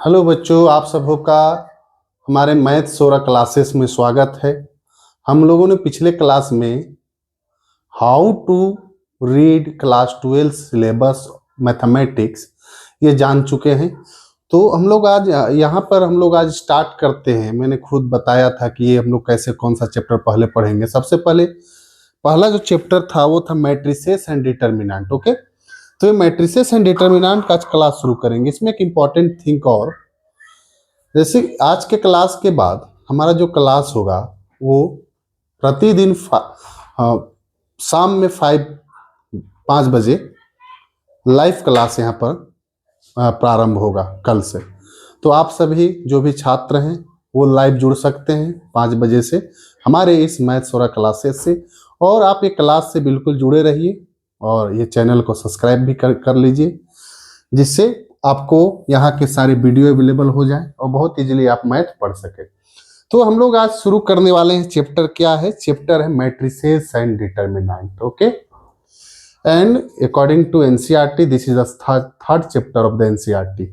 Hello बच्चों, आप सबों का हमारे मैथ सोरा क्लासेस में स्वागत है। हम लोगों ने पिछले क्लास में how to read class 12 syllabus mathematics ये जान चुके हैं। तो हम लोग आज यहाँ पर स्टार्ट करते हैं। मैंने खुद बताया था कि ये हम लोग कैसे कौन सा चैप्टर पहले पढ़ेंगे। सबसे पहले पहला जो चैप्टर था वो था मैट्रिसेस एंड डिटर्मिनेंट। ओके, तो ये मैट्रिसेस एंड डिटर्मिनेंट का आज क्लास शुरू करेंगे। इसमें एक इम्पॉर्टेंट थिंग और, जैसे आज के क्लास के बाद हमारा जो क्लास होगा वो प्रतिदिन शाम में 5 बजे लाइव क्लास यहाँ पर प्रारंभ होगा कल से। तो आप सभी जो भी छात्र हैं वो लाइव जुड़ सकते हैं 5 बजे से हमारे इस मैथ्स और क्लासेस से। और आप ये क्लास से बिल्कुल जुड़े रहिए और ये चैनल को सब्सक्राइब भी कर लीजिए, जिससे आपको यहाँ के सारे वीडियो अवेलेबल हो जाए और बहुत इजीली आप मैथ पढ़ सके। तो हम लोग आज शुरू करने वाले हैं। चैप्टर क्या है? चैप्टर है matrices and determinant. Okay, and according to NCERT this is the third chapter of the NCERT.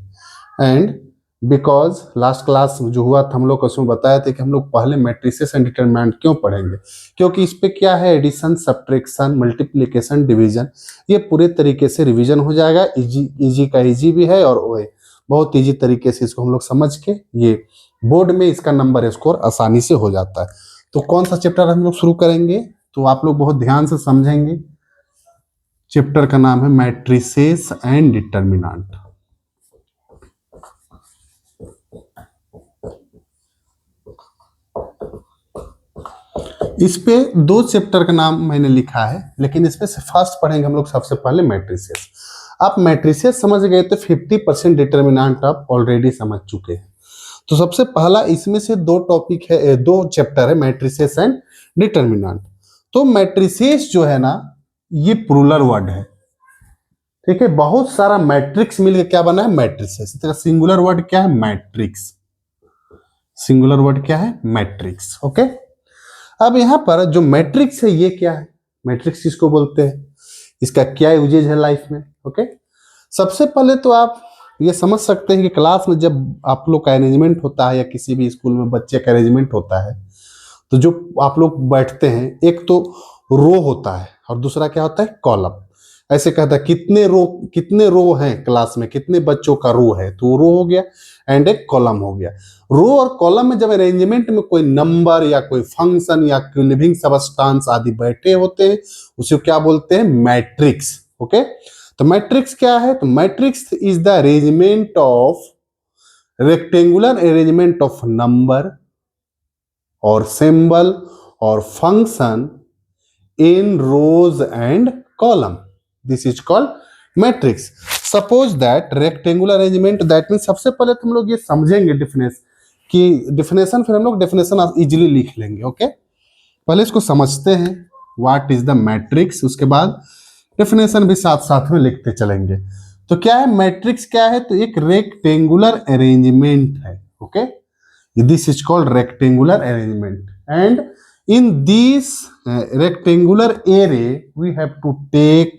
And because last class जो हुआ था हम लोग को उसमें बताया था कि हम लोग पहले मैट्रिसेस एंड डिटर्मिनेंट क्यों पढ़ेंगे, क्योंकि इस पे क्या है, एडिशन, सब्ट्रैक्शन, मल्टीप्लिकेशन, डिवीजन, ये पूरे तरीके से रिवीजन हो जाएगा। इजी का इजी भी है और वो बहुत इजी तरीके से इसको हम लोग समझ के ये बोर्ड में इसका नंबर स्कोर आसानी से हो जाता है। तो कौन सा चैप्टर हम लोग शुरू करेंगे, तो आप लोग बहुत ध्यान से समझेंगे। चैप्टर का नाम है मैट्रिसेस एंड डिटर्मिनेंट। इस पे 2 चैप्टर का नाम मैंने लिखा है, लेकिन इस पे से फर्स्ट पढ़ेंगे हम लोग सबसे पहले मैट्रिसेस। आप मैट्रिसेस समझ गए तो 50% डिटर्मिनेंट आप ऑलरेडी समझ चुके हैं। तो सबसे पहला इसमें से 2 टॉपिक है, 2 चैप्टर है, मैट्रिसेस एंड डिटर्मिनेंट। तो मैट्रिसेस जो है ना, ये प्लूरल वर्ड है, ठीक है। बहुत सारा मैट्रिक्स मिलकर क्या बना है, मैट्रिसेस। इसका सिंगुलर वर्ड क्या है, मैट्रिक्स। सिंगुलर वर्ड क्या है, मैट्रिक्स। ओके, अब यहां पर जो मैट्रिक्स है ये क्या है, मैट्रिक्स किसको बोलते हैं, इसका क्या यूजेज है लाइफ में। ओके, सबसे पहले तो आप ये समझ सकते हैं कि क्लास में जब आप लोग का अरेंजमेंट होता है या किसी भी स्कूल में बच्चे का अरेंजमेंट होता है, तो जो आप लोग बैठते हैं, एक तो रो होता है और दूसरा क्या होता है, कॉलम। ऐसे कहता है कितने रो हैं क्लास में, कितने बच्चों का रो है, तो रो हो गया एंड एक कॉलम हो गया। रो और कॉलम में जब अरेंजमेंट में कोई नंबर या कोई फंक्शन या कोई लिविंग सबस्टांस आदि बैठे होते हैं, उसे क्या बोलते हैं, मैट्रिक्स। ओके, तो मैट्रिक्स क्या है, तो matrix is the arrangement of rectangular arrangement of number और सिंबल और function in rows and column. This is called matrix. Suppose that rectangular arrangement, that means सबसे पहले तो हम लोग ये समझेंगे डिफिनेशन, फिर हम लोग डिफिनेशन इजीली लिख लेंगे। ओके, पहले इसको समझते हैं व्हाट इज द मैट्रिक्स, उसके बाद डिफिनेशन भी साथ साथ में लिखते चलेंगे। तो क्या है मैट्रिक्स, क्या है, तो एक रेक्टेंगुलर अरेंजमेंट है। Okay, this is called rectangular arrangement and in this rectangular array we have to take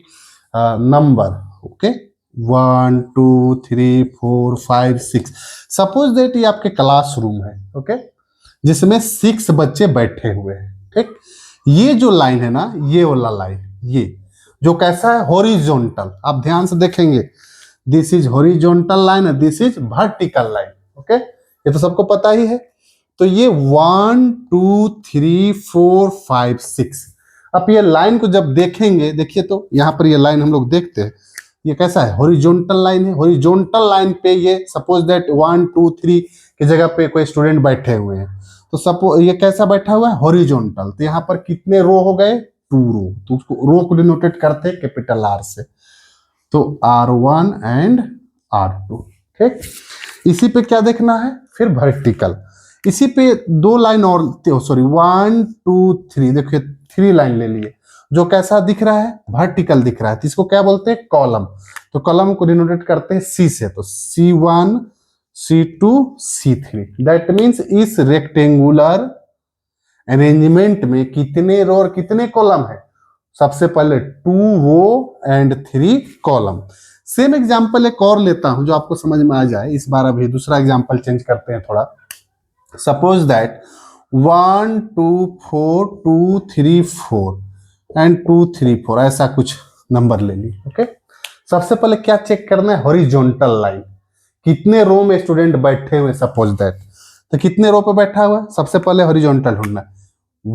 number. Okay, 1 2 3 4 5 6। Suppose that ये आपके क्लासरूम है, ओके, जिसमें 6 बच्चे बैठे हुए हैं। ठीक, ये जो लाइन है ना, ये वाला लाइन, ये जो कैसा है, हॉरिजॉन्टल, आप ध्यान से देखेंगे, this is horizontal line, this is vertical line. Okay, ये तो सबको पता ही है। तो ये 1 2 3 4 5 6। अब ये लाइन को जब देखेंगे, देखिए तो यहाँ पर ये लाइन हम लोग देखते हैं, ये कैसा है, हॉरिजॉन्टल लाइन है। हॉरिजॉन्टल लाइन पे ये सपोज दैट 1 2 3 की जगह पे कोई स्टूडेंट बैठे हुए हैं, तो सपोज ये कैसा बैठा हुआ है, हॉरिजॉन्टल। तो यहाँ पर कितने रो हो गए, 2 रो। तो उसको रो को डिनोटेट करते हैं कैपिटल आर से, तो R1 एंड R2। ठीक, इसी पे क्या देखना है, फिर वर्टिकल। इसी पे 2 लाइन और, सॉरी 1 2 3, देखिए 3 लाइन ले लिए, जो कैसा दिख रहा है, वर्टिकल दिख रहा है, तो इसको क्या बोलते हैं, कॉलम। तो कॉलम को डिनोटेट करते हैं C से, तो C1 C2 C3। That means इस रेक्टेंगुलर अरेंजमेंट में कितने रो और कितने कॉलम है, सबसे पहले 2 row and 3 column. Same example एक और लेता हूं जो आपको समझ में आ जाए। इस बार अभी दूसरा एग्जाम्पल चेंज करते हैं थोड़ा। सपोज दैट 1 2 4 2 3 4 एंड 2 3 4 ऐसा कुछ नंबर ले ली। ओके, सबसे पहले क्या चेक करना है? हॉरिजॉन्टल लाइन, कितने रो में स्टूडेंट बैठे हुए। सपोज दैट, तो कितने रो पे बैठा हुआ है? सबसे पहले हॉरिजॉन्टल ढूंढना है।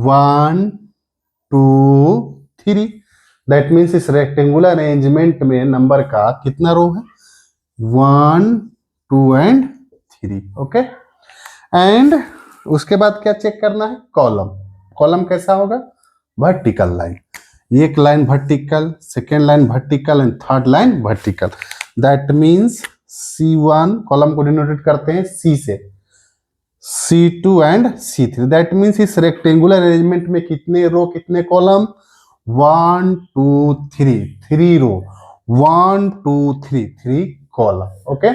1 2 3, दैट मीन्स इस रेक्टेंगुलर अरेंजमेंट में नंबर का कितना रो है? 1 2 एंड 3। ओके, एंड उसके बाद क्या चेक करना है? कॉलम। कॉलम कैसा होगा? वर्टिकल लाइन, एक line vertical, second line vertical and third line vertical. That means C1 column को डिनोटेट करते हैं C से, C2 and C3। That means इस रेक्टेंगुलर अरेंजमेंट में कितने रो कितने कॉलम? 1 2 3, 3 रो, 1 2 3, 3 कॉलम। ओके,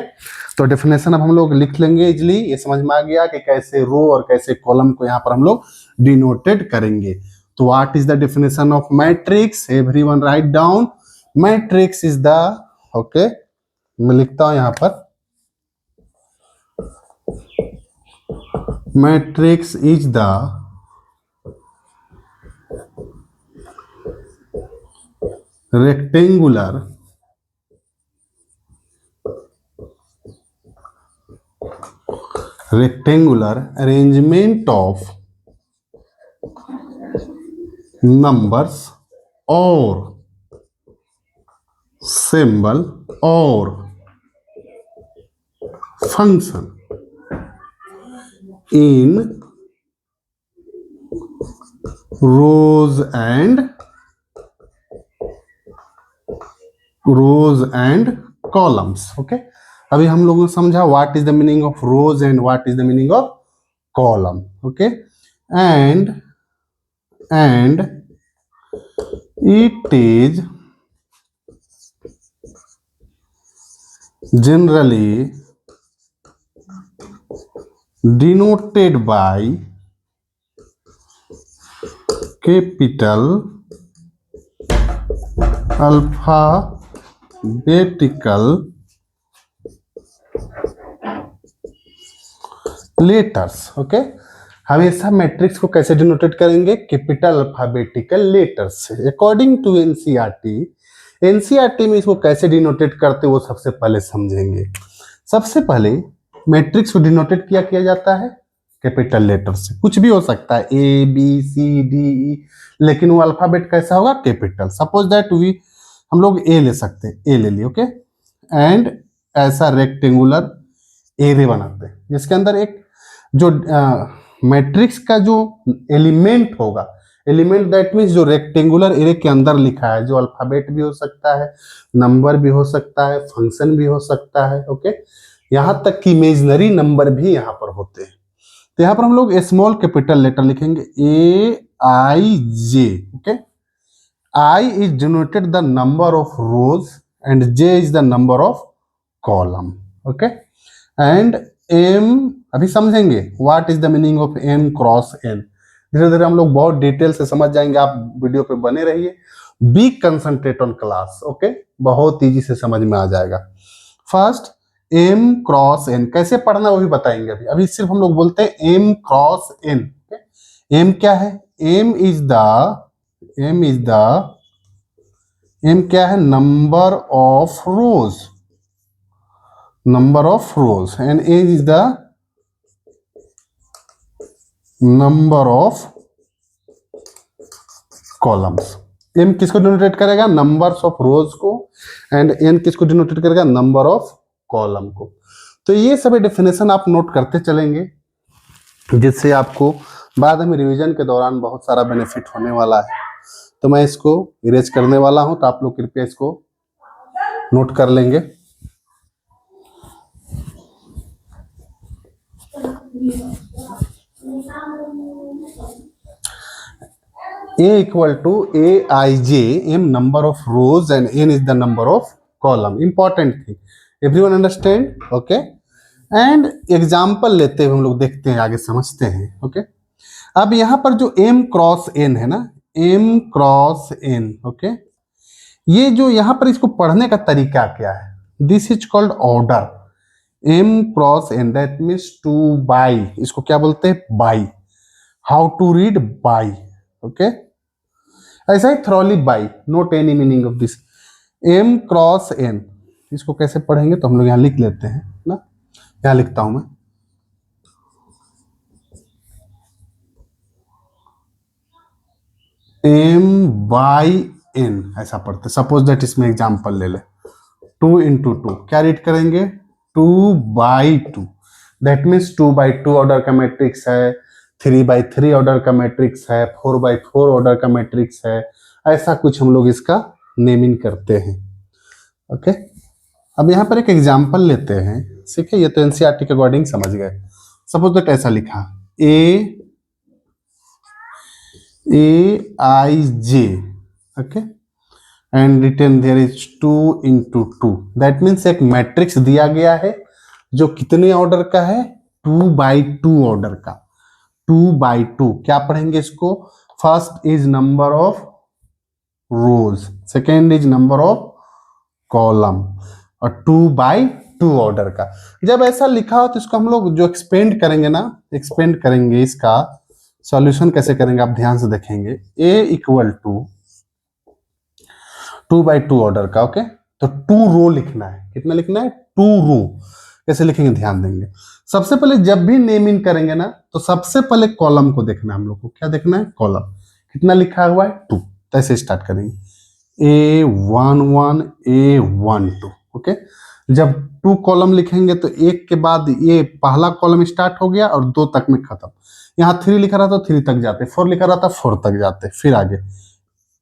तो डेफिनेशन अब हम लोग लिख लेंगे इजली। ये समझ में आ गया कि कैसे रो और कैसे कॉलम को यहाँ पर हम लोग डिनोटेड करेंगे। तो what is the definition of matrix? Everyone write down. Matrix is the, okay मैं लिखता हूं यहां पर, matrix is the rectangular arrangement of numbers or symbol or function in rows and columns। Okay, अभी हम लोगों ने समझा what is the meaning of rows and what is the meaning of column. Okay, and it is generally denoted by capital alphabetical letters. Okay, हमेशा matrix को कैसे denotate करेंगे? Capital alphabetical letters से। अकॉर्डिंग टू एनसीईआरटी में इसको कैसे denotate करते वो सबसे पहले समझेंगे। सबसे पहले मैट्रिक्स को डिनोटेट किया जाता है कैपिटल लेटर से। कुछ भी हो सकता है, A B C D E, लेकिन वो अल्फाबेट कैसा होगा? कैपिटल। सपोज दैट हम लोग ए ले सकते हैं, ए ले लिए। ओके, एंड ऐसा रेक्टेंगुलर एरे बनाते हैं जिसके अंदर एक जो मैट्रिक्स का जो एलिमेंट होगा, एलिमेंट दैट मीन्स जो रेक्टेंगुलर एरे के अंदर लिखा है, जो अल्फाबेट भी हो सकता है, नंबर भी हो सकता है, फंक्शन भी हो सकता है। ओके, यहां तक कि इमेजिनरी नंबर भी यहां पर होते हैं। तो यहां पर हम लोग स्मॉल कैपिटल लेटर लिखेंगे AIJ। Okay, I is denoted the number of rows and J is the number of column. Okay, and M अभी समझेंगे what is the meaning of M cross N। धीरे धीरे हम लोग बहुत डिटेल से समझ जाएंगे, आप वीडियो पे बने रहिए। Be concentrate on class. Okay, बहुत इजी से समझ में आ जाएगा। फर्स्ट M क्रॉस N कैसे पढ़ना वो भी बताएंगे। अभी सिर्फ हम लोग बोलते हैं M क्रॉस N। M क्या है? M क्या है? Number of rose, number of rows, and A is the number of columns। M किसको डिनोटेट करेगा? नंबर्स ऑफ रोज को, एंड N किसको डिनोटेट करेगा? नंबर ऑफ कॉलम को। तो ये सभी डेफिनेशन आप नोट करते चलेंगे, जिससे आपको बाद में रिवीजन के दौरान बहुत सारा बेनिफिट होने वाला है। तो मैं इसको इरेज करने वाला हूं, तो आप लोग कृपया इसको नोट कर लेंगे। A equal to AIJ, M number of rows and N is the number of column। Important thing, everyone understand? Okay, and example लेते हुए हम लोग देखते हैं, आगे समझते हैं। okay, अब यहाँ पर जो M क्रॉस N है ना, M क्रॉस N, ओके, ये जो यहाँ पर इसको पढ़ने का तरीका क्या है? This is called order, m cross n, that means two by, इसको क्या बोलते हैं, by, how to read by, okay. ऐसा ही thoroughly by, not any meaning of this, m cross n, इसको कैसे पढ़ेंगे तो हम लोग यहाँ लिख लेते हैं ना, यहाँ लिखता हूं मैं, m बाई n ऐसा पढ़ते। सपोज दैट इसमें एग्जांपल ले ले, 2 इंटू टू, क्या रीड करेंगे, 2 by to, that means 2 by two order का मैट्रिक्स है, 3 बाई थ्री ऑर्डर का मैट्रिक्स है, 4 बाई फोर ऑर्डर का मैट्रिक्स है, ऐसा कुछ हम लोग इसका नेमिंग करते हैं, ओके। अब यहाँ पर एक एग्जांपल लेते हैं, ठीक है, ये तो एनसीईआरटी के अकॉर्डिंग समझ गए। सपोज दैट ऐसा लिखा, aij, okay, and return there is 2 into two, that means एक मैट्रिक्स दिया गया है जो कितने ऑर्डर का है, 2 बाई टू ऑर्डर का, 2 बाई टू, क्या पढ़ेंगे इसको, first is number of rose, second is number of column, और 2 बाई टू ऑर्डर का। जब ऐसा लिखा हो तो इसको हम लोग जो एक्सपेंड करेंगे ना, एक्सपेंड करेंगे, इसका सॉल्यूशन कैसे करेंगे आप ध्यान से देखेंगे, a equal to 2 by two order का, ओके, तो 2 रो लिखना है, कितना लिखना है, 2 रो, कैसे लिखेंगे ध्यान देंगे। सबसे पहले जब भी नेमिंग करेंगे ना तो सबसे पहले कॉलम को देखना है हम लोग को, क्या देखना है, कॉलम, कितना लिखा हुआ है, 2, तो ऐसे स्टार्ट करेंगे, A11 A12, ओके। जब 2 कॉलम लिखेंगे तो एक के बाद ये पहला कॉलम स्टार्ट हो गया और 2 तक में खत्म, यहाँ 3 लिखा रहा था 3 तक जाते, 4 लिखा रहा था 4 तक जाते, फिर आगे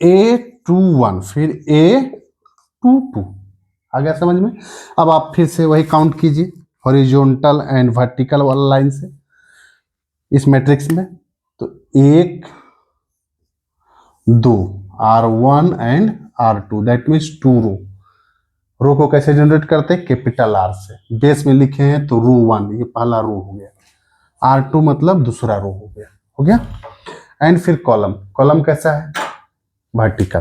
A21, फिर A22, आ गया समझ में। अब आप फिर से वही काउंट कीजिए हॉरिजॉन्टल एंड वर्टिकल वाला लाइन से इस मैट्रिक्स में, तो 1 2 R1 and R2, that means 2 रो को कैसे जनरेट करते हैं, कैपिटल R से, बेस में लिखे हैं तो रो 1, ये पहला रो हो गया, R2 मतलब दूसरा रो हो गया, एंड फिर कॉलम, कॉलम कैसा है, वर्टिकल,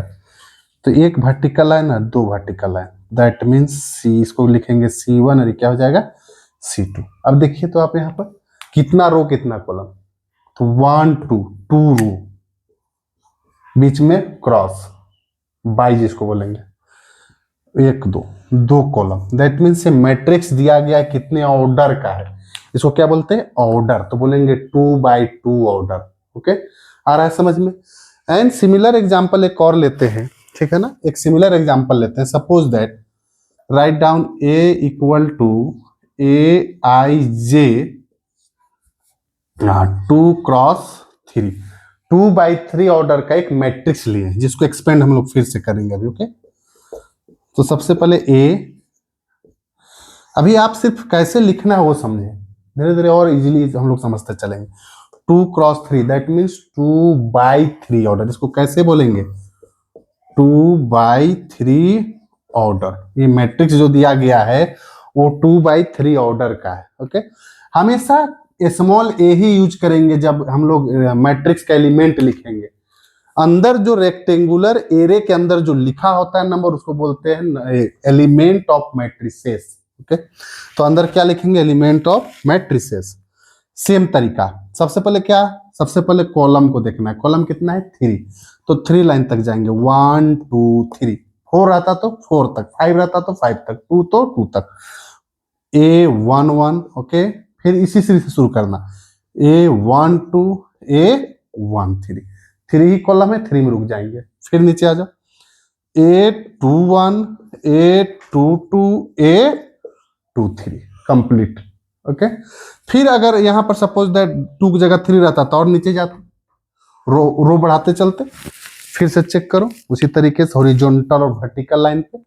तो एक वर्टिकल लाइन है, 2 vertical line, that means C, इसको लिखेंगे C1 और क्या हो जाएगा C2। अब देखिए तो आप यहाँ पर कितना रो कितना कॉलम, तो 1 2 2 रो, बीच में क्रॉस, बाई जिसको बोलेंगे, 1 2 2 कॉलम, दैट मीन्स मैट्रिक्स दिया गया है कितने ऑर्डर का है, इसको क्या बोलते हैं, ऑर्डर, तो बोलेंगे 2 बाई टू ऑर्डर, ओके, आ रहा है समझ में। एंड सिमिलर एग्जांपल एक और लेते हैं, ठीक है ना, एक सिमिलर एग्जांपल लेते हैं, suppose that write down a equal to aij 2 cross 3, 2 by 3 order का एक मैट्रिक्स लिए जिसको एक्सपेंड हम लोग फिर से करेंगे अभी, ओके। तो सबसे पहले a, अभी आप सिर्फ कैसे लिखना है वो समझे, धीरे धीरे और इजीली हम लोग समझते चलेंगे, 2 cross 3, that means 2 by 3 order, इसको कैसे बोलेंगे, 2 बाई 3 ऑर्डर, ये मैट्रिक्स जो दिया गया है वो 2 बाई 3 ऑर्डर का है, ओके। हमेशा स्मॉल a ही यूज करेंगे जब हम लोग मैट्रिक्स का एलिमेंट लिखेंगे, अंदर जो रेक्टेंगुलर एरे के अंदर जो लिखा होता है नंबर उसको बोलते हैं एलिमेंट ऑफ मैट्रिसेस, ओके। तो अंदर क्या लिखेंगे, एलिमेंट ऑफ मैट्रिसेस। सेम तरीका, सबसे पहले क्या, सबसे पहले कॉलम को देखना है, कॉलम कितना है 3, तो 3 लाइन तक जाएंगे, 1 2 3, 4 रहता तो 4 तक, 5 रहता तो 5 तक, 2 तो 2 तक, A11, ओके, फिर इसी से शुरू करना, A12 A13, 3 ही कॉलम है, 3 में रुक जाएंगे, फिर नीचे आ जाओ, A21 A22 A23, complete, okay. फिर अगर यहां पर सपोज दैट 2 की जगह 3 रहता तो और नीचे जाते, रो बढ़ाते चलते, फिर से चेक करो उसी तरीके से हॉरिजॉन्टल और वर्टिकल लाइन पे,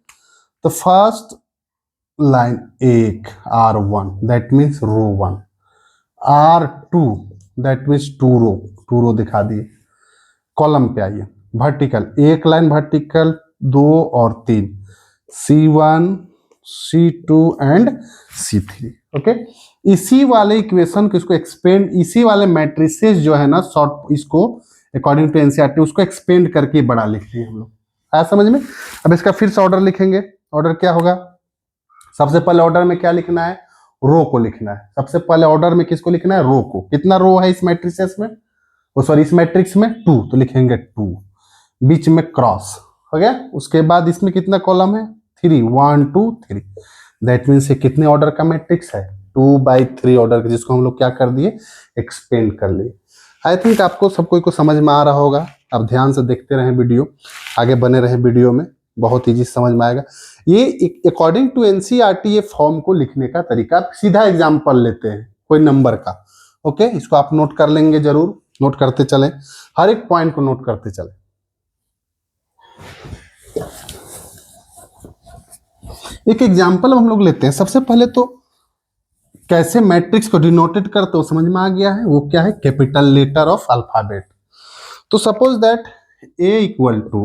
तो first line 1 R1, that means row 1, R2 that means 2 row दिखा दिए, कॉलम पे आइए, वर्टिकल, एक लाइन वर्टिकल, 2 और 3, C1 C2 and C3, okay. इसी वाले इक्वेशन को इसको एक्सपेंड, इसी वाले मैट्रिसेस जो है ना शॉर्ट, इसको अकॉर्डिंग टू एनसीईआरटी उसको एक्सपेंड करके बड़ा लिखते हैं हम लोग, आया समझ में। अब इसका फिर से ऑर्डर लिखेंगे, ऑर्डर क्या होगा, सबसे पहले ऑर्डर में क्या लिखना है, रो को लिखना है। सबसे पहले ऑर्डर में किसको लिखना है, रो को। कितना रो है इस मैट्रिसेस में, वो सॉरी इस मैट्रिक्स में 2, तो लिखेंगे 2, बीच में क्रॉस हो गया। उसके बाद इसमें कितना कॉलम है, 3, 1 2 3। दैट मीन्स ये कितने ऑर्डर का मैट्रिक्स है, 2/3 ऑर्डर का, जिसको हम लोग क्या कर दिए, एक्सपेंड कर लिए। आई थिंक आपको सब कोई को समझ में आ रहा होगा। आप ध्यान से देखते रहें वीडियो, आगे बने रहे वीडियो में, बहुत ईजी समझ में आएगा। ये अकॉर्डिंग टू एनसीईआरटी ये फॉर्म को लिखने का तरीका। सीधा एग्जाम्पल लेते हैं कोई नंबर का, ओके। इसको आप नोट कर लेंगे, जरूर नोट करते चलें, हर एक पॉइंट को नोट करते चलें। एक एग्जाम्पल हम लोग लेते हैं। सबसे पहले तो कैसे मैट्रिक्स को डिनोटेड करते हो समझ में आ गया है, वो क्या है, कैपिटल लेटर ऑफ अल्फाबेट। तो suppose that a equal to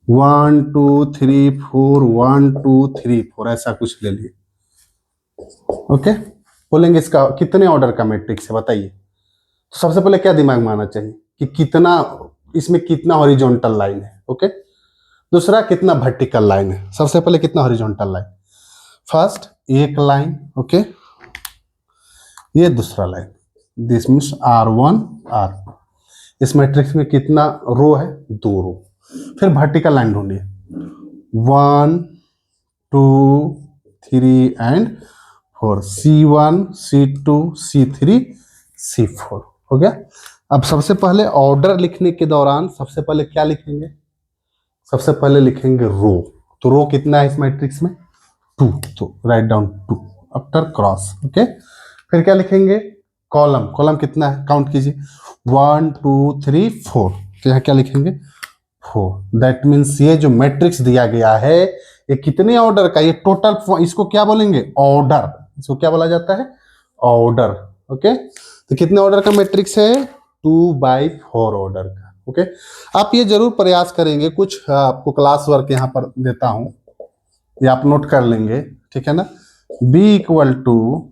1 2 3 4 1 2 3 4 ऐसा कुछ ले लिए, ओके। बोलेंगे इसका कितने ऑर्डर का मैट्रिक्स है बताइए। तो सबसे पहले क्या दिमाग में आना चाहिए कि कितना, इसमें कितना हॉरिजॉन्टल लाइन है, ओके। दूसरा कितना वर्टिकल लाइन है, सबसे पहले कितना हॉरिजॉन्टल लाइन, फर्स्ट एक लाइन, ओके। ये दूसरा line, this means R1 R2। इस मैट्रिक्स में कितना रो है, 2 रो। फिर वर्टिकल लाइन ढूंढिए, 1 2 3 and 4, C1 C2 C3 C4 हो गया। अब सबसे पहले ऑर्डर लिखने के दौरान सबसे पहले क्या लिखेंगे, सबसे पहले लिखेंगे रो। तो रो कितना है इस मैट्रिक्स में, 2, तो write down 2 after cross, okay. फिर क्या लिखेंगे, कॉलम। कॉलम कितना है, काउंट कीजिए, 1 2 3 4। तो यहाँ क्या लिखेंगे, 4। दैट मीन्स ये जो मैट्रिक्स दिया गया है ये कितने ऑर्डर का, ये टोटल, इसको क्या बोलेंगे, ऑर्डर। इसको क्या बोला जाता है, ऑर्डर, ओके। तो कितने ऑर्डर का मैट्रिक्स है, 2/4 ऑर्डर का, ओके। आप ये जरूर प्रयास करेंगे, कुछ आपको क्लास वर्क यहाँ पर देता हूं, ये आप नोट कर लेंगे, ठीक है ना। b इक्वल टू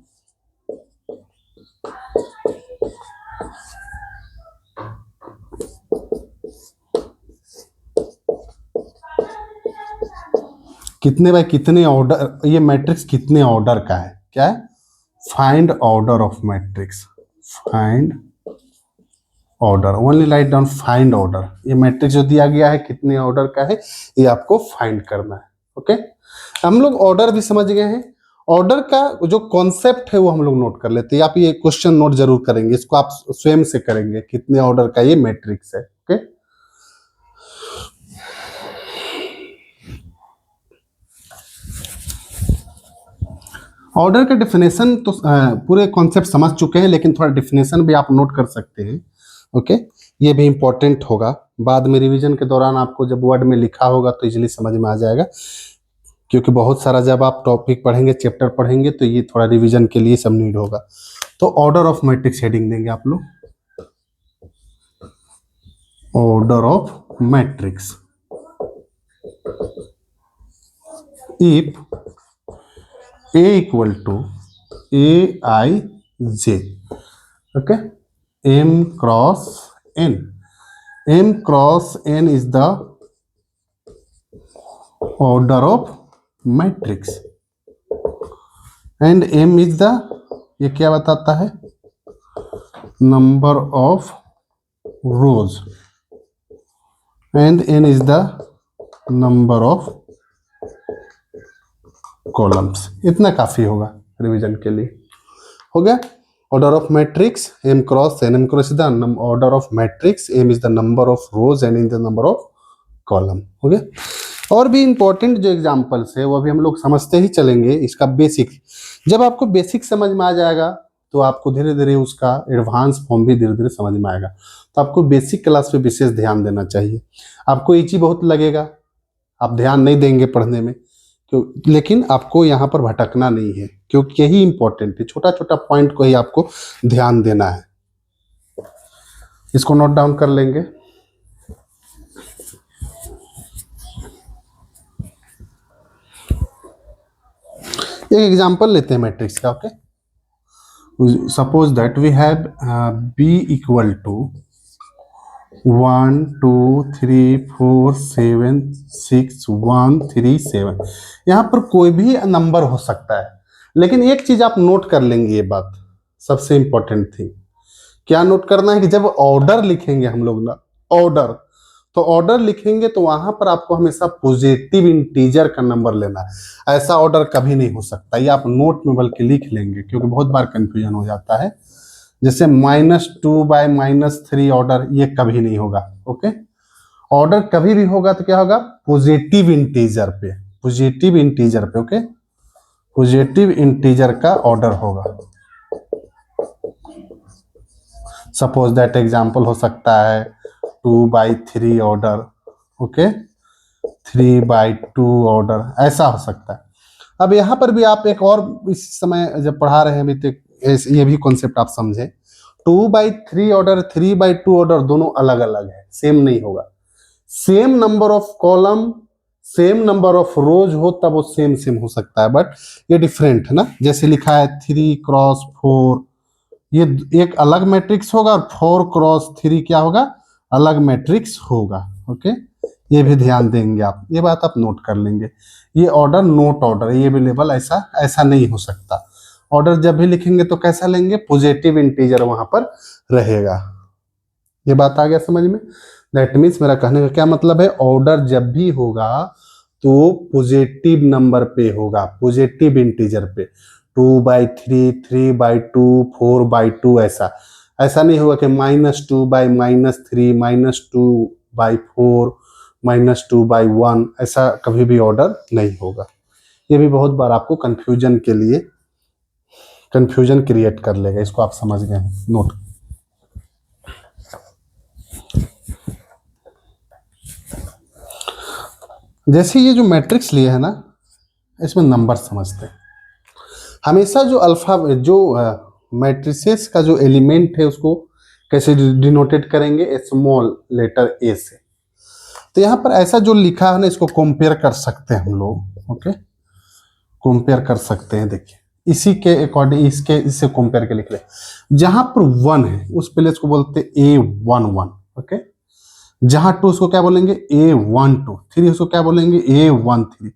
कितने बाय कितने ऑर्डर, ये मैट्रिक्स कितने ऑर्डर का है, क्या है, find order of matrix, find order, only write down find order. ये मैट्रिक्स जो दिया गया है कितने ऑर्डर का है, ये आपको फाइंड करना है, ओके। हम लोग ऑर्डर भी समझ गए हैं, ऑर्डर का जो कॉन्सेप्ट है वो हम लोग नोट कर लेते हैं। आप ये क्वेश्चन नोट जरूर करेंगे, इसको आप स्वयं से करेंगे, कितने ऑर्डर का ये मैट्रिक्स है, ओके। ऑर्डर का डिफिनेशन तो पूरे कॉन्सेप्ट समझ चुके हैं, लेकिन थोड़ा डिफिनेशन भी आप नोट कर सकते हैं, ओके। ये भी इंपॉर्टेंट होगा, बाद में रिवीजन के दौरान आपको जब वर्ड में लिखा होगा तो इजीली समझ में आ जाएगा, क्योंकि बहुत सारा जब आप टॉपिक पढ़ेंगे, चैप्टर पढ़ेंगे, तो ये थोड़ा रिवीजन के लिए सब नीड होगा। तो ऑर्डर ऑफ मैट्रिक्स हेडिंग देंगे आप लोग, order of matrix. If A equal to Aij, okay, M cross N. M cross N is the order of matrix, and M is the, ये क्या बताता है, number of rows, and N is the number of columns. इतना काफी होगा revision के लिए, हो गया। Order of matrix, M cross N, M cross is the order of matrix, M is the number of rows and is the number of column, हो गया। और भी इंपॉर्टेंट जो एग्जांपल्स है वो अभी हम लोग समझते ही चलेंगे। इसका बेसिक, जब आपको बेसिक समझ में आ जाएगा तो आपको धीरे धीरे उसका एडवांस फॉर्म भी धीरे धीरे समझ में आएगा। तो आपको बेसिक क्लास पे विशेष ध्यान देना चाहिए। आपको ईजी बहुत लगेगा, आप ध्यान नहीं देंगे पढ़ने में, लेकिन आपको यहाँ पर भटकना नहीं है, क्योंकि यही इंपॉर्टेंट है। छोटा छोटा पॉइंट को ही आपको ध्यान देना है। इसको नोट डाउन कर लेंगे। एक एग्जांपल लेते हैं मैट्रिक्स का, okay. Suppose that we have b equal to 1 2 3 4 7 6 1 3 7। यहाँ पर कोई भी नंबर हो सकता है, लेकिन एक चीज आप नोट कर लेंगे, ये बात सबसे इंपॉर्टेंट थी। क्या नोट करना है कि जब ऑर्डर लिखेंगे हम लोग ना, ऑर्डर, तो ऑर्डर लिखेंगे तो वहां पर आपको हमेशा पॉजिटिव इंटीजर का नंबर लेना है। ऐसा ऑर्डर कभी नहीं हो सकता, ये आप नोट में बल्कि लिख लेंगे, क्योंकि बहुत बार कंफ्यूजन हो जाता है। जैसे -2/-3 ऑर्डर, ये कभी नहीं होगा। ओके, ऑर्डर कभी भी होगा तो क्या होगा, पॉजिटिव इंटीजर पे, पॉजिटिव इंटीजर पे। ओके, पॉजिटिव इंटीजर का ऑर्डर होगा। सपोज दैट एग्जाम्पल हो सकता है 2/3 ऑर्डर, ओके, 3/2 ऑर्डर, ऐसा हो सकता है। अब यहाँ पर भी आप एक और, इस समय जब पढ़ा रहे हैं अभी तक, ये भी कॉन्सेप्ट आप समझे। 2/3 ऑर्डर, 3/2 ऑर्डर दोनों अलग अलग है, सेम नहीं होगा। Same number of column, same number of रोज हो तब वो सेम सेम हो सकता है, बट ये डिफरेंट है ना। जैसे लिखा है 3x4, ये एक अलग मैट्रिक्स होगा, और 4x3 क्या होगा, अलग मैट्रिक्स होगा। ओके, ये भी ध्यान देंगे आप, ये बात आप नोट कर लेंगे। ये ऑर्डर नोट ऑर्डर, ये भी लेवल ऐसा ऐसा नहीं हो सकता। ऑर्डर जब भी लिखेंगे तो कैसा लेंगे, पॉजिटिव इंटीजर वहां पर रहेगा। ये बात आ गया समझ में। दैट मीन्स मेरा कहने का क्या मतलब है, ऑर्डर जब भी होगा तो पॉजिटिव नंबर पे होगा, पॉजिटिव इंटीजर पे। 2/3, 3/2, 4/2, ऐसा ऐसा नहीं होगा कि -2/-3, -2/4, -2/1, ऐसा कभी भी ऑर्डर नहीं होगा। ये भी बहुत बार आपको कंफ्यूजन के लिए कंफ्यूजन क्रिएट कर लेगा, इसको आप समझ गए, नोट। जैसे ये जो मैट्रिक्स लिए है ना, इसमें नंबर समझते हैं। हमेशा जो अल्फा, जो मैट्रिसेस का जो एलिमेंट है उसको कैसे डिनोटेट करेंगे, स्मॉल लेटर ए से। तो यहाँ पर ऐसा जो लिखा है ना, इसको कंपेयर कर सकते हैं हम लोग। ओके, कंपेयर कर सकते हैं। देखिए, इसी के अकॉर्डिंग इसके इससे कंपेयर के लिख ले। जहां पर 1 है उस प्लेस को बोलते हैं A11। ओके, जहां 2 उसको क्या बोलेंगे, A12, 3 उसको क्या बोलेंगे, A13।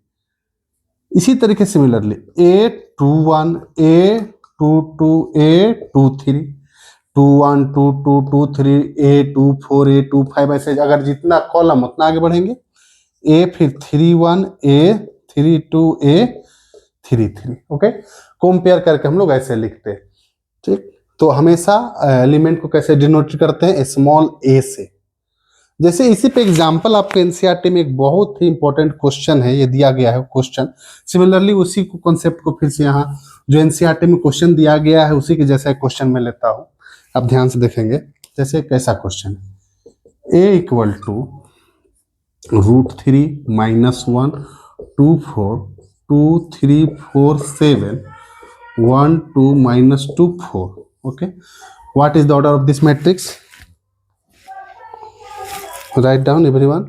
इसी तरीके similarly A21, A22, A23, 21, 22, 23, A24, A25, ऐसे अगर जितना कॉलम उतना आगे बढ़ेंगे। A फिर 31, A32, A33। ओके, कंपेयर करके हम लोग ऐसे लिखते हैं। ठीक, तो हमेशा एलिमेंट को कैसे डिनोट करते हैं, स्मॉल ए से। जैसे इसी पे एग्जांपल आपको एनसीईआरटी में एक बहुत ही इंपॉर्टेंट क्वेश्चन है, ये दिया गया है क्वेश्चन। सिमिलरली उसी को कॉन्सेप्ट को फिर से यहाँ जो एनसीईआरटी में क्वेश्चन दिया गया है उसी के जैसा क्वेश्चन मैं लेता हूँ, आप ध्यान से देखेंगे। जैसे कैसा क्वेश्चन है, A = √3 -1 2 4 2 3 4 7 1 2 -2 4। Okay, what is the order of this matrix, right down everyone.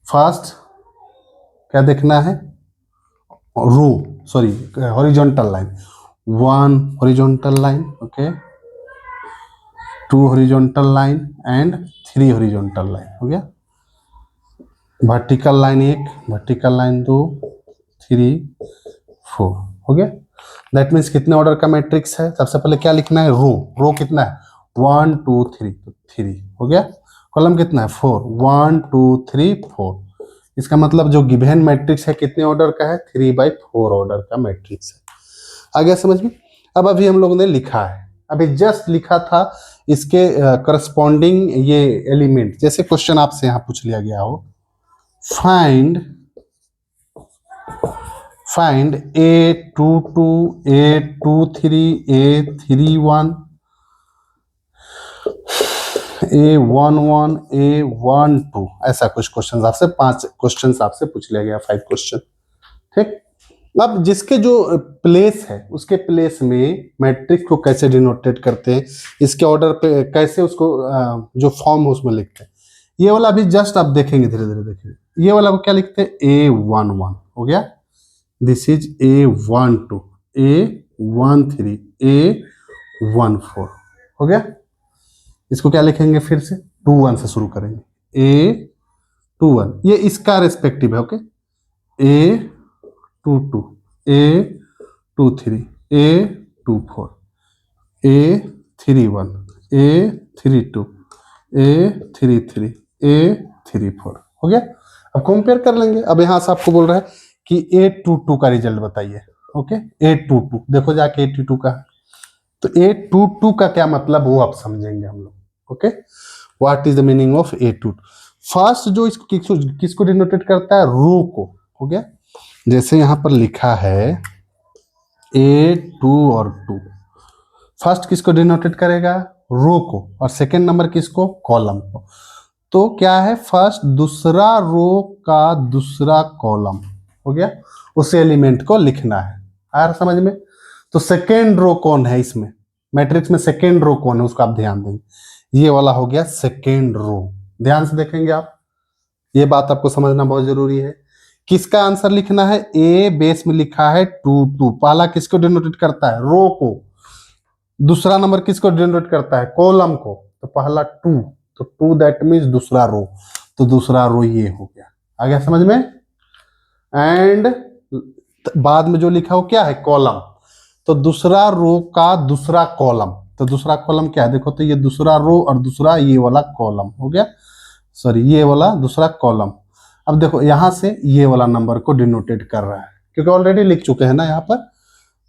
First क्या देखना है, row, sorry, horizontal line. 1 horizontal line, okay, 2 horizontal line and 3 horizontal line. हो गया। Vertical line 1, vertical line 2, 3 4। हो गया। दैट मीन्स कितने order का matrix है, सबसे पहले क्या लिखना है, रो। रो कितना है, 1 2 3, तो 3 हो गया। कॉलम कितना है, 4, 1 2 3 4। इसका मतलब जो गिवन मैट्रिक्स है कितने ऑर्डर का है, 3/4 ऑर्डर का मैट्रिक्स है। आ गया समझ में। अब अभी हम लोगों ने लिखा है, अभी जस्ट लिखा था इसके करस्पॉन्डिंग ये एलिमेंट। जैसे क्वेश्चन आपसे यहाँ पूछ लिया गया हो, find A22, A23, A31, A11, A12, ऐसा कुछ क्वेश्चन आपसे 5 क्वेश्चन आपसे पूछ लिया गया, 5 क्वेश्चन। ठीक, अब जिसके जो प्लेस है उसके प्लेस में मैट्रिक्स को कैसे डिनोटेट करते हैं, इसके ऑर्डर पे कैसे उसको जो फॉर्म है उसमें लिखते हैं, ये वाला अभी जस्ट आप देखेंगे, धीरे धीरे देखेंगे। ये वाला क्या लिखते हैं, A11 हो गया, this is A12, A13, A14 हो गया। इसको क्या लिखेंगे फिर से, 2 1 से शुरू करेंगे, A 2 1, ये इसका रेस्पेक्टिव है। Okay, A 2 2, A 2 3, A 2 4, A 3 1, A 3 2, A 3 3, A 3 4 हो गया। अब कंपेयर कर लेंगे। अब यहां से आपको बोल रहा है कि A 2 2 का रिजल्ट बताइए। ओके, A 2 2 देखो जाके A 2 2 का, तो A 2 2 का क्या मतलब वो आप समझेंगे हम लोग। Okay, what is the meaning of A 2 2? First जो इसको किसको डिनोटेट करता है, रो को। हो गया, जैसे यहां पर लिखा है A 2 और 2, फर्स्ट किसको डिनोटेट करेगा, रो को, और सेकेंड नंबर किसको, कॉलम को। तो क्या है, फर्स्ट दूसरा रो का दूसरा कॉलम। हो गया, उस एलिमेंट को लिखना है। आया समझ में? तो सेकेंड रो कौन है इसमें, मैट्रिक्स में सेकेंड रो कौन है उसको आप ध्यान देंगे, ये वाला हो गया सेकेंड रो। ध्यान से देखेंगे आप, ये बात आपको समझना बहुत जरूरी है। किसका आंसर लिखना है, ए बेस में लिखा है 2 2, पहला किसको डिनोटेट करता है, रो को, दूसरा नंबर किसको डिनोट करता है, कॉलम को। तो पहला 2, तो 2 दैट मीन्स दूसरा रो, तो दूसरा रो ये हो गया। आ गया समझ में? एंड बाद में जो लिखा हो क्या है, कॉलम, तो दूसरा रो का दूसरा कॉलम, तो दूसरा कॉलम क्या है देखो, तो ये दूसरा रो और दूसरा ये वाला कॉलम हो गया, सॉरी ये वाला दूसरा कॉलम। अब देखो यहां से ये वाला नंबर को डिनोटेट कर रहा है, क्योंकि ऑलरेडी लिख चुके हैं ना यहाँ पर,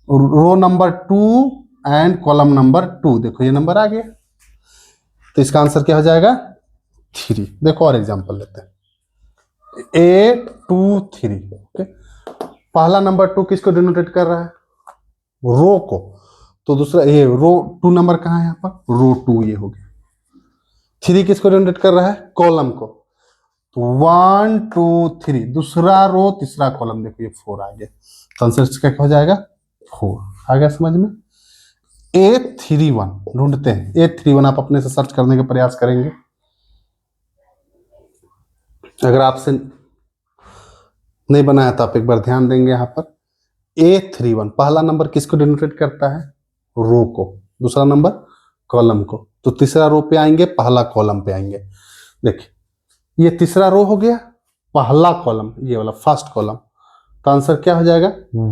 row number 2 and column number 2। देखो ये नंबर आ गया, तो इसका आंसर क्या हो जाएगा, 3। देखो और एग्जांपल लेते हैं, 8 2 3। ओके, पहला नंबर 2 किसको डिनोटेट कर रहा है, रो को, तो दूसरा ये रो 2 नंबर कहाँ है यहाँ पर, रो 2 ये हो गया। 3 किसको डिनोटेट कर रहा है, कॉलम को, तो 1 2 3, दूसरा रो तीसरा कॉलम, देखो ये 4 आ गया, तो आंसर क्या हो जाएगा, 4। आ गया समझ में? A 3 1 ढूंढते हैं, A 3 1 आप अपने से सर्च करने का प्रयास करेंगे। अगर आपसे नहीं बना है तो आप एक बार ध्यान देंगे यहाँ पर। A 3 1 पहला नंबर किसको डिनोटेट करता है, रो को, दूसरा नंबर कॉलम को, तो तीसरा रो पे आएंगे, पहला कॉलम पे आएंगे। देखिए ये तीसरा रो हो गया, पहला कॉलम ये वाला फर्स्ट कॉलम, तो आंसर क्या हो जाएगा,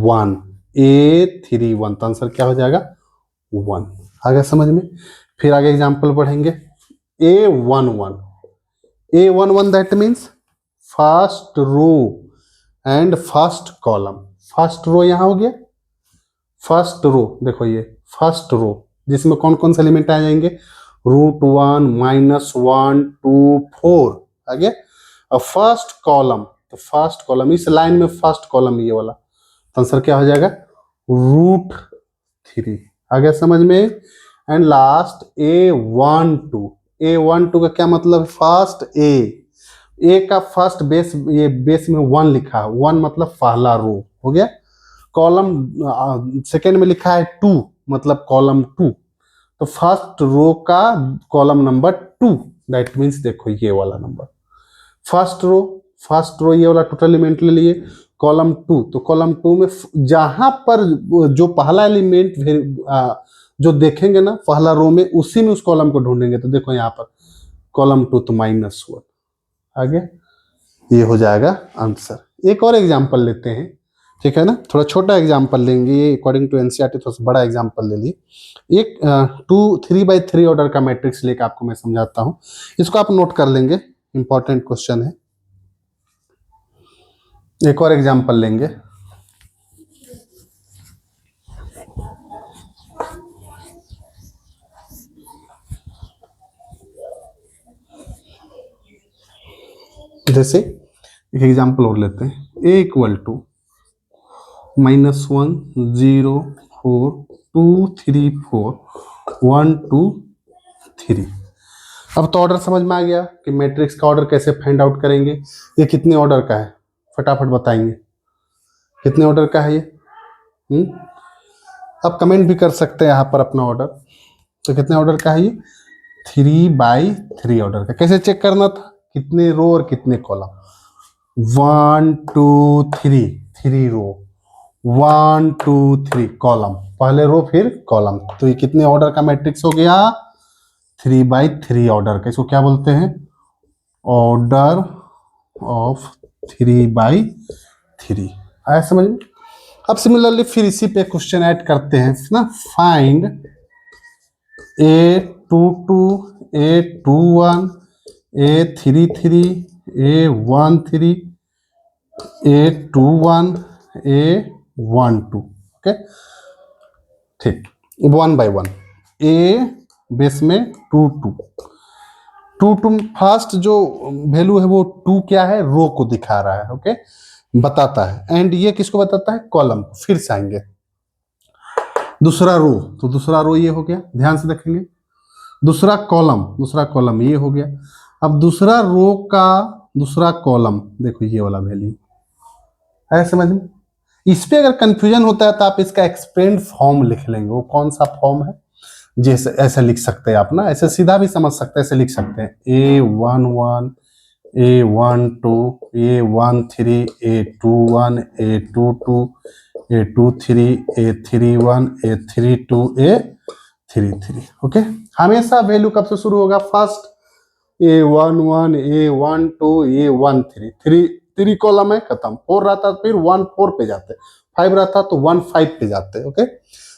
1। A 3 1, तो आंसर क्या हो जाएगा, 1। आ गया समझ में? फिर आगे एग्जाम्पल पढ़ेंगे, A 1 1 that means first row and first column. First row यहां हो गया, फर्स्ट रो देखो ये फर्स्ट रो, जिसमें कौन कौन से एलिमेंट आ जाएंगे, √1 -1 2 4 आ गया। और फर्स्ट कॉलम, तो फर्स्ट कॉलम इस लाइन में फर्स्ट कॉलम ये वाला, तो आंसर क्या हो जाएगा, √3। आ गया समझ में? एंड लास्ट A 1 2 का क्या मतलब, फर्स्ट ए का फर्स्ट बेस, ये बेस में 1 लिखा है, 1 मतलब पहला रो हो गया, कॉलम सेकेंड में लिखा है 2 मतलब कॉलम 2, तो फर्स्ट रो का कॉलम नंबर 2 दैट मीन्स देखो ये वाला नंबर, फर्स्ट रो ये वाला टोटल एलिमेंट ले लिए, कॉलम 2, तो कॉलम 2 में जहां पर जो पहला एलिमेंट जो देखेंगे ना पहला रो में, उसी में उस कॉलम को ढूंढेंगे। तो देखो यहाँ पर कॉलम 2 तो -1 आगे, ये हो जाएगा आंसर। एक और एग्जांपल लेते हैं, ठीक है ना, थोड़ा छोटा एग्जांपल लेंगे, ये अकॉर्डिंग टू एनसीईआरटी थोड़ा सा बड़ा एग्जांपल ले लिए। एक 3x3 ऑर्डर का मैट्रिक्स लेकर आपको मैं समझाता हूँ, इसको आप नोट कर लेंगे, इंपॉर्टेंट क्वेश्चन है। एक और एग्जांपल लेंगे, जैसे एक एग्जांपल और लेते हैं, A = -1 0 4 2 3 4 1 2 3। अब तो ऑर्डर समझ में आ गया कि मैट्रिक्स का ऑर्डर कैसे फाइंड आउट करेंगे। ये कितने ऑर्डर का है, फटाफट बताएंगे कितने ऑर्डर का है ये। आप कमेंट भी कर सकते हैं यहाँ पर अपना ऑर्डर। तो कितने ऑर्डर का है ये, 3x3 ऑर्डर का। कैसे चेक करना था, कितने रो और कितने कॉलम, 1 2 3, 3 रो, 1 2 3 कॉलम, पहले रो फिर कॉलम, तो ये कितने ऑर्डर का मैट्रिक्स हो गया, 3/3 ऑर्डर का, इसको क्या बोलते हैं, ऑर्डर ऑफ 3/3। आया समझ में। अब सिमिलरली फिर इसी पे क्वेश्चन ऐड करते हैं ना, find A22, A21, A33, A13, A21, A12। Okay ठीक, 1/1। ए बेस में 2 फर्स्ट जो वैल्यू है वो 2 क्या है, रो को दिखा रहा है, ओके बताता है। एंड ये किसको बताता है, कॉलम। फिर से आएंगे दूसरा रो, तो दूसरा रो ये हो गया, ध्यान से देखेंगे। दूसरा कॉलम ये हो गया। अब दूसरा रो का दूसरा कॉलम देखो, ये वाला वैल्यू है, समझ में। इस पे अगर कंफ्यूजन होता है तो आप इसका एक्सपेंड फॉर्म लिख लेंगे। वो कौन सा फॉर्म है, जैसे ऐसे लिख सकते हैं आप ना, ऐसे सीधा भी समझ सकते हैं, ऐसे लिख सकते हैं A11, A12, A13, A21, A22, A23, A31, A32, A33। Okay, हमेशा वैल्यू कब से शुरू होगा, first A11, A12, A13, 3 column है, खत्म। 4 रहता तो फिर 1 4 पे जाते, 5 रहता तो 1 5 पे जाते। ओके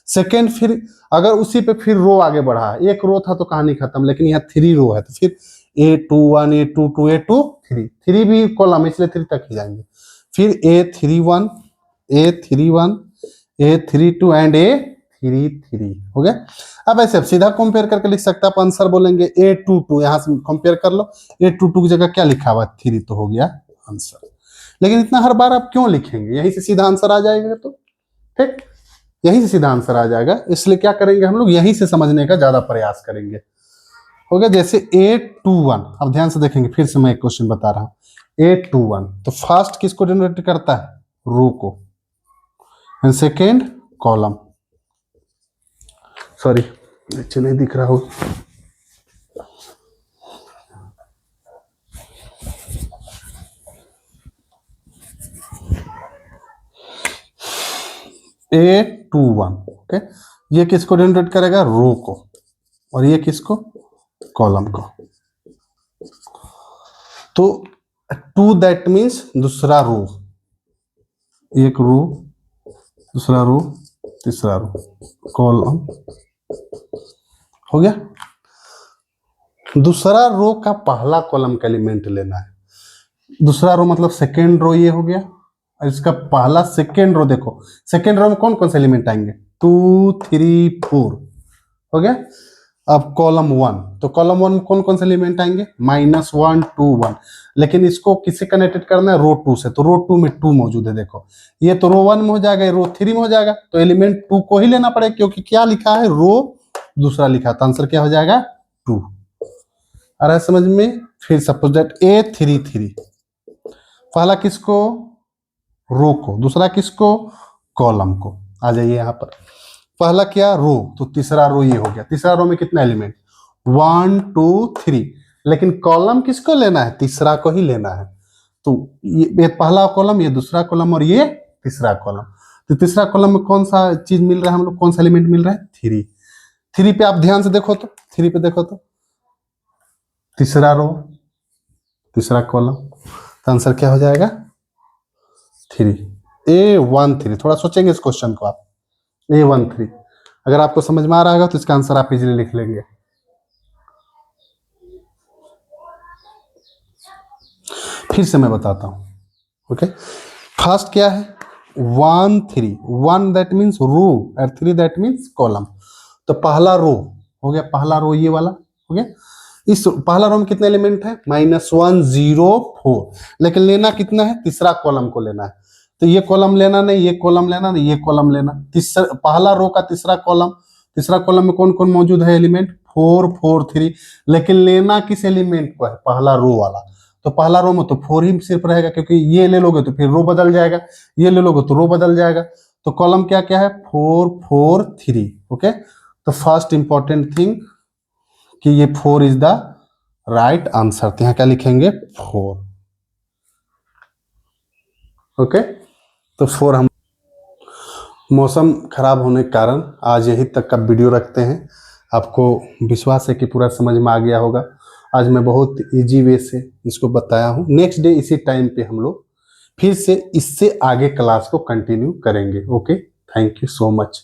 सेकेंड, फिर अगर उसी पे फिर रो आगे बढ़ा, एक रो था तो कहानी खत्म, लेकिन यहाँ 3 रो है तो फिर A21, A22, A23, 3 भी कॉलम इसलिए 3 तक ही जाएंगे। फिर A31, A31, A32 and A33 हो गया। अब ऐसे अब सीधा कंपेयर करके लिख सकते हैं आप, आंसर बोलेंगे A22, यहाँ से कंपेयर कर लो, A22 की जगह क्या लिखा हुआ, 3 तो हो गया आंसर। लेकिन इतना हर बार आप क्यों लिखेंगे, यहीं से सीधा आंसर आ जाएगा। तो ठीक, यहीं से सीधा आंसर आ जाएगा, इसलिए क्या करेंगे हम लोग, यहीं से समझने का ज्यादा प्रयास करेंगे। हो गया। जैसे A21, अब ध्यान से देखेंगे, फिर से मैं एक क्वेश्चन बता रहा हूं। A21 तो फर्स्ट किसको जनरेट करता है, रो को, एंड सेकेंड कॉलम। सॉरी नीचे नहीं दिख रहा हो, A21 ओके, ये किसको जनरेट करेगा, रो को, और ये किसको, कॉलम को। तो 2 दैट मीन्स दूसरा रो, एक रो, दूसरा रो, तीसरा रो, कॉलम हो गया। दूसरा रो का पहला कॉलम का एलिमेंट लेना है। दूसरा रो मतलब सेकेंड रो, ये हो गया। और इसका पहला सेकेंड रो देखो, सेकेंड रो में कौन कौन से एलिमेंट आएंगे, 2 3 4 हो गया। अब कॉलम 1, तो कॉलम 1 में कौन कौन से एलिमेंट आएंगे, -1 2 1, लेकिन इसको किससे कनेक्टेड करना है, रो 2 से, तो रो 2 में 2 मौजूद है। देखो ये तो रो 1 में हो जाएगा, रो 3 में हो जाएगा, तो एलिमेंट 2 को ही लेना पड़ेगा, क्योंकि क्या लिखा है, रो दूसरा लिखा, तो आंसर क्या हो जाएगा, 2। आ रहा है समझ में। फिर सपोज दैट A33, पहला किसको, रो को, दूसरा किसको, कॉलम को। आ जाइए यहाँ पर, पहला क्या, रो, तो तीसरा रो ये हो गया। तीसरा रो में कितना एलिमेंट, 1 2 3, लेकिन कॉलम किसको लेना है, तीसरा को ही लेना है। तो ये पहला कॉलम, ये दूसरा कॉलम, और ये तीसरा कॉलम। तो तीसरा कॉलम में कौन सा चीज मिल रहा है हम लोग, कौन सा एलिमेंट मिल रहा है, 3। 3 पे आप ध्यान से देखो तो, 3 पे देखो तो तीसरा रो, तीसरा कॉलम, तो आंसर क्या हो जाएगा, 3। A13, थोड़ा सोचेंगे इस क्वेश्चन को आप, A13 अगर आपको समझ में आ रहा होगा तो इसका आंसर आप इजीली लिख लेंगे। फिर से मैं बताता हूं, ओके। फर्स्ट क्या है, 1 3, 1 दैट मीन्स रो और 3 दैट मीन्स कॉलम। तो पहला रो हो गया, पहला रो ये वाला हो गया। इस पहला रो में कितने एलिमेंट है, -1 0 4, लेकिन लेना कितना है, तीसरा कॉलम को लेना है। तो ये कॉलम लेना नहीं, ये कॉलम लेना नहीं, ये कॉलम लेना। तीसरा पहला रो का तीसरा कॉलम, तीसरा कॉलम में कौन कौन मौजूद है एलिमेंट, 4 4 3, लेकिन लेना किस एलिमेंट को है, पहला रो वाला। तो पहला रो में तो 4 ही सिर्फ रहेगा, क्योंकि ये ले लोगे तो फिर रो बदल जाएगा, ये ले लोगे तो रो बदल जाएगा। तो कॉलम क्या क्या है, 4 4 3। ओके, तो फर्स्ट इंपॉर्टेंट थिंग कि ये 4 इज द राइट आंसर, तो यहाँ क्या लिखेंगे, 4। ओके, तो 4 हम, मौसम खराब होने के कारण आज यहीं तक का वीडियो रखते हैं। आपको विश्वास है कि पूरा समझ में आ गया होगा। आज मैं बहुत इजी वे से इसको बताया हूँ। नेक्स्ट डे इसी टाइम पे हम लोग फिर से इससे आगे क्लास को कंटिन्यू करेंगे। Okay, thank you so much.